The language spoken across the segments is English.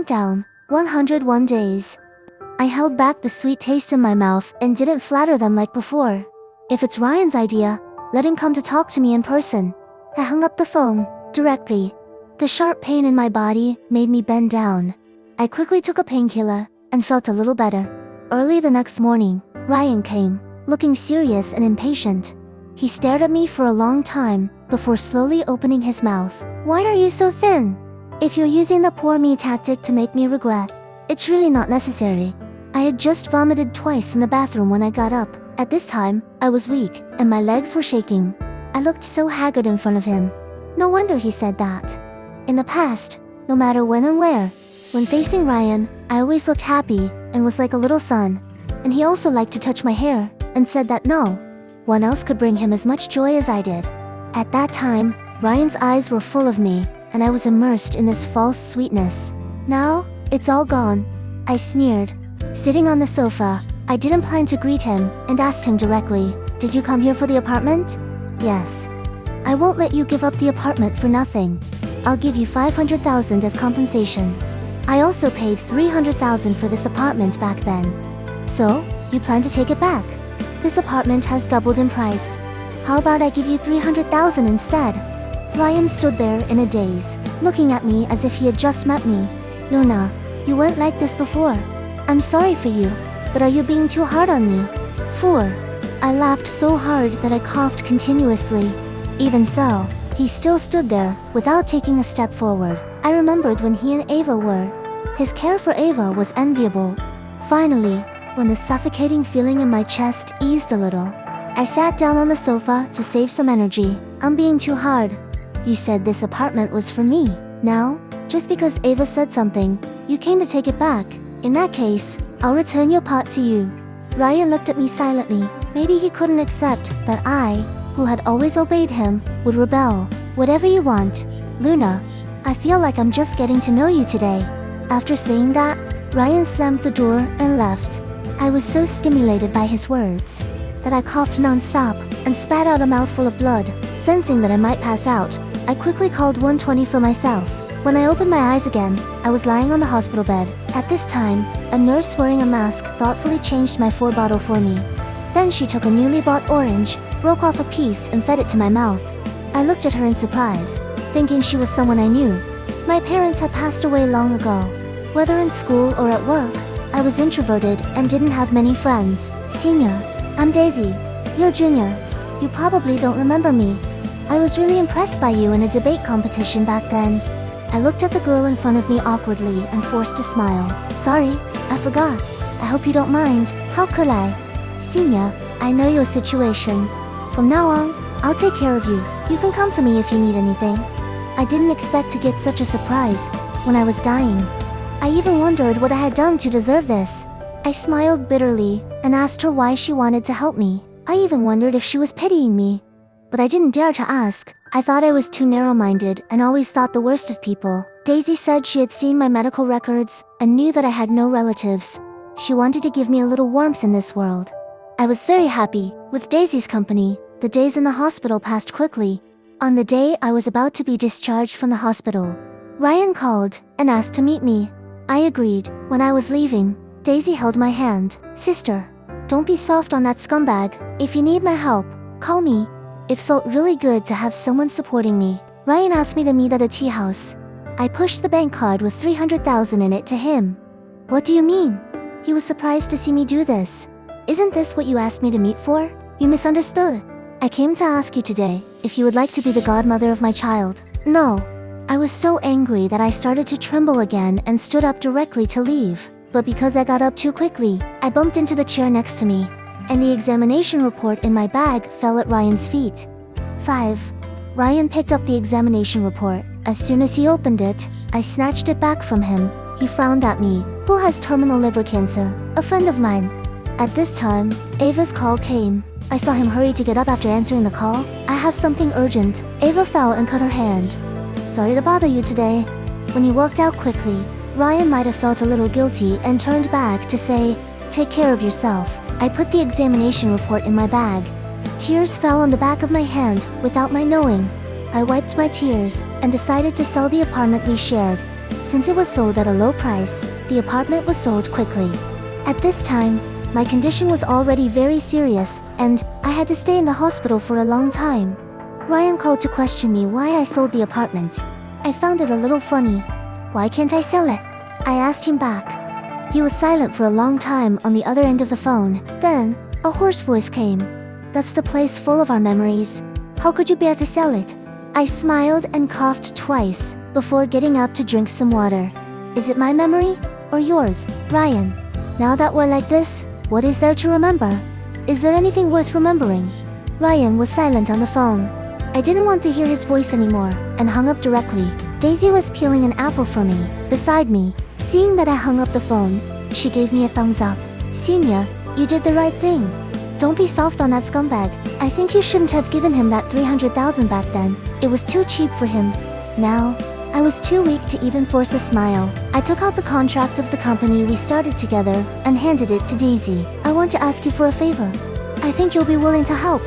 Countdown, 101 days. I held back the sweet taste in my mouth and didn't flatter them like before. If it's Ryan's idea, let him come to talk to me in person. I hung up the phone, directly. The sharp pain in my body made me bend down. I quickly took a painkiller and felt a little better. Early the next morning, Ryan came, looking serious and impatient. He stared at me for a long time before slowly opening his mouth. Why are you so thin? If you're using the poor me tactic to make me regret, it's really not necessary. I had just vomited twice in the bathroom when I got up. At this time, I was weak and my legs were shaking. I looked so haggard in front of him. No wonder he said that. In the past, no matter when and where, when facing Ryan, I always looked happy and was like a little son. And he also liked to touch my hair and said that no one else could bring him as much joy as I did. At that time, Ryan's eyes were full of me and I was immersed in this false sweetness. Now, it's all gone. I sneered. Sitting on the sofa, I didn't plan to greet him and asked him directly, "Did you come here for the apartment?" "Yes." "I won't let you give up the apartment for nothing. I'll give you 500,000 as compensation. I also paid 300,000 for this apartment back then. So, you plan to take it back? This apartment has doubled in price. How about I give you 300,000 instead?" Ryan stood there in a daze, looking at me as if he had just met me. "Luna, you weren't like this before. I'm sorry for you, but are you being too hard on me?" "Four." I laughed so hard that I coughed continuously. Even so, he still stood there, without taking a step forward. I remembered when he and Ava were. His care for Ava was enviable. Finally, when the suffocating feeling in my chest eased a little, I sat down on the sofa to save some energy. "I'm being too hard. You said this apartment was for me. Now, just because Ava said something, you came to take it back. In that case, I'll return your pot to you." Ryan looked at me silently. Maybe he couldn't accept that I, who had always obeyed him, would rebel. "Whatever you want, Luna. I feel like I'm just getting to know you today." After saying that, Ryan slammed the door and left. I was so stimulated by his words that I coughed non-stop and spat out a mouthful of blood. Sensing that I might pass out, I quickly called 120 for myself. When I opened my eyes again, I was lying on the hospital bed. At this time, a nurse wearing a mask thoughtfully changed my 4 bottle for me. Then she took a newly bought orange, broke off a piece and fed it to my mouth. I looked at her in surprise, thinking she was someone I knew. My parents had passed away long ago. Whether in school or at work, I was introverted and didn't have many friends. "Senior, I'm Daisy. You're junior. You probably don't remember me. I was really impressed by you in a debate competition back then." I looked at the girl in front of me awkwardly and forced a smile. "Sorry, I forgot. I hope you don't mind." "How could I? Senior, I know your situation. From now on, I'll take care of you. You can come to me if you need anything." I didn't expect to get such a surprise when I was dying. I even wondered what I had done to deserve this. I smiled bitterly and asked her why she wanted to help me. I even wondered if she was pitying me. But I didn't dare to ask. I thought I was too narrow-minded and always thought the worst of people. Daisy said she had seen my medical records and knew that I had no relatives. She wanted to give me a little warmth in this world. I was very happy. With Daisy's company, the days in the hospital passed quickly. On the day I was about to be discharged from the hospital, Ryan called and asked to meet me. I agreed. When I was leaving, Daisy held my hand. "Sister, don't be soft on that scumbag. If you need my help, call me." It felt really good to have someone supporting me. Ryan asked me to meet at a tea house. I pushed the bank card with 300,000 in it to him. "What do you mean?" He was surprised to see me do this. "Isn't this what you asked me to meet for? You misunderstood. I came to ask you today if you would like to be the godmother of my child." "No." I was so angry that I started to tremble again and stood up directly to leave. But because I got up too quickly, I bumped into the chair next to me, and the examination report in my bag fell at Ryan's feet. 5. Ryan picked up the examination report. As soon as he opened it, I snatched it back from him. He frowned at me. "Who has terminal liver cancer?" "A friend of mine." At this time, Ava's call came. I saw him hurry to get up after answering the call. "I have something urgent." Ava fell and cut her hand. "Sorry to bother you today." When he walked out quickly, Ryan might have felt a little guilty and turned back to say, "Take care of yourself." I put the examination report in my bag. Tears fell on the back of my hand without my knowing. I wiped my tears and decided to sell the apartment we shared. Since it was sold at a low price, the apartment was sold quickly. At this time, my condition was already very serious, and I had to stay in the hospital for a long time. Ryan called to question me why I sold the apartment. I found it a little funny. Why can't I sell it? I asked him back. He was silent for a long time on the other end of the phone. Then, a hoarse voice came. That's the place full of our memories. How could you bear to sell it? I smiled and coughed twice before getting up to drink some water. Is it my memory or yours, Ryan? Now that we're like this, what is there to remember? Is there anything worth remembering? Ryan was silent on the phone. I didn't want to hear his voice anymore and hung up directly. Daisy was peeling an apple for me, beside me. Seeing that I hung up the phone, she gave me a thumbs up. Senior, you did the right thing. Don't be soft on that scumbag. I think you shouldn't have given him that $300,000 back then. It was too cheap for him. Now, I was too weak to even force a smile. I took out the contract of the company we started together and handed it to Daisy. I want to ask you for a favor. I think you'll be willing to help.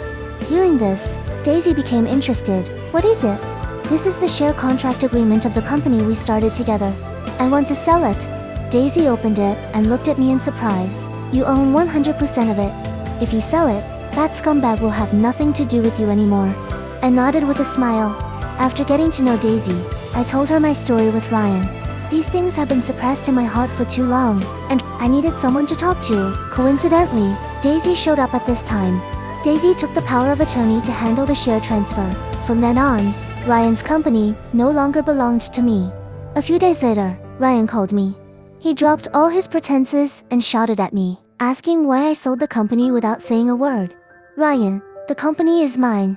Hearing this, Daisy became interested. What is it? This is the share contract agreement of the company we started together. I want to sell it. Daisy opened it and looked at me in surprise. You own 100% of it. If you sell it, that scumbag will have nothing to do with you anymore. I nodded with a smile. After getting to know Daisy, I told her my story with Ryan. These things have been suppressed in my heart for too long, and I needed someone to talk to. Coincidentally, Daisy showed up at this time. Daisy took the power of attorney to handle the share transfer. From then on, Ryan's company no longer belonged to me. A few days later, Ryan called me. He dropped all his pretenses and shouted at me, asking why I sold the company without saying a word. Ryan, the company is mine.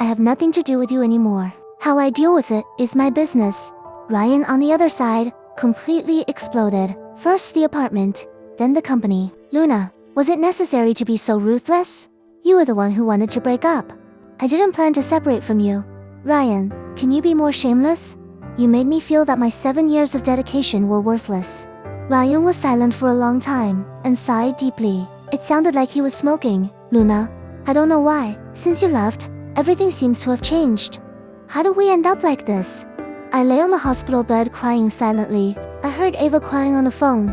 I have nothing to do with you anymore. How I deal with it is my business. Ryan, on the other side, completely exploded. First the apartment, then the company. Luna, was it necessary to be so ruthless? You were the one who wanted to break up. I didn't plan to separate from you. Ryan, can you be more shameless? You made me feel that my 7 years of dedication were worthless. Ryan was silent for a long time and sighed deeply. It sounded like he was smoking. Luna, I don't know why. Since you left, everything seems to have changed. How did we end up like this? I lay on the hospital bed crying silently. I heard Ava crying on the phone.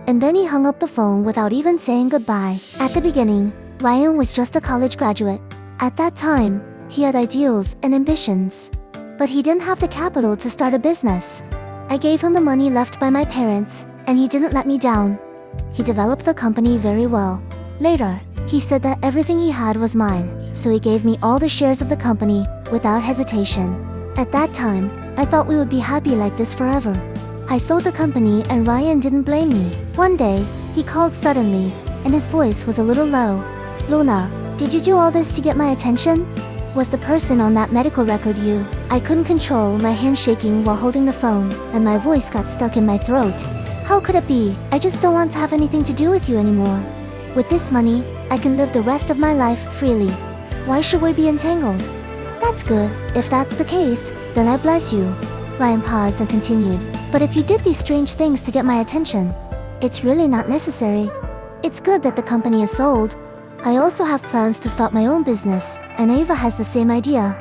And then he hung up the phone without even saying goodbye. At the beginning, Ryan was just a college graduate. At that time, he had ideals and ambitions. But he didn't have the capital to start a business. I gave him the money left by my parents, and he didn't let me down. He developed the company very well. Later, he said that everything he had was mine, so he gave me all the shares of the company without hesitation. At that time, I thought we would be happy like this forever. I sold the company and Ryan didn't blame me. One day, he called suddenly, and his voice was a little low. Luna, did you do all this to get my attention? Was the person on that medical record you? I couldn't control my hand shaking while holding the phone, and my voice got stuck in my throat. How could it be? I just don't want to have anything to do with you anymore. With this money, I can live the rest of my life freely. Why should we be entangled? That's good. If that's the case, then I bless you. Ryan paused and continued. But if you did these strange things to get my attention, it's really not necessary. It's good that the company is sold. I also have plans to start my own business, and Ava has the same idea.